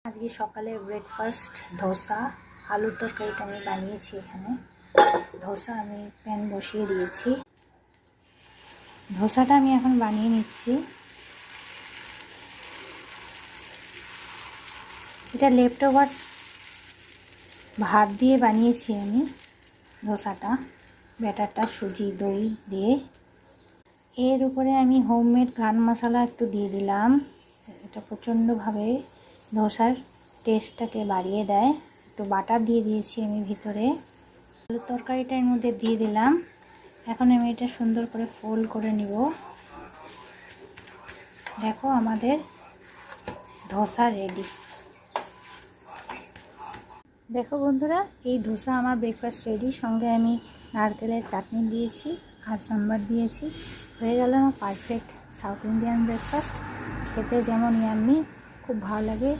আজকে সকালে ব্রেকফাস্ট ধোসা, আলুর তরকারিটা আমি বানিয়েছি। এখানে ধোসা আমি প্যান বসিয়ে দিয়েছি। ধোসাটা আমি এখন বানিয়ে নিচ্ছি। এটা লেফট ওভার ভাত দিয়ে বানিয়েছি আমি ধোসাটা, ব্যাটারটা সুজি দই দিয়ে। এর উপরে আমি হোমমেড গান মশলা একটু দিয়ে দিলাম। এটা প্রচণ্ডভাবে ধোসার টেস্টটাকে বাড়িয়ে দেয়। একটু বাটার দিয়ে দিয়েছি আমি ভিতরে। আলুর তরকারিটা এর মধ্যে দিয়ে দিলাম। এখন আমি এটা সুন্দর করে ফোল্ড করে নিব। দেখো আমাদের ধোসা রেডি। দেখো বন্ধুরা, এই ধোসা আমার ব্রেকফাস্ট রেডি। সঙ্গে আমি নারকেলের চাটনি দিয়েছি আর সাম্বার দিয়েছি। হয়ে গেল আমার পারফেক্ট সাউথ ইন্ডিয়ান ব্রেকফাস্ট। খেতে যেমন ইয়াম্মি, খুব ভালো লাগে।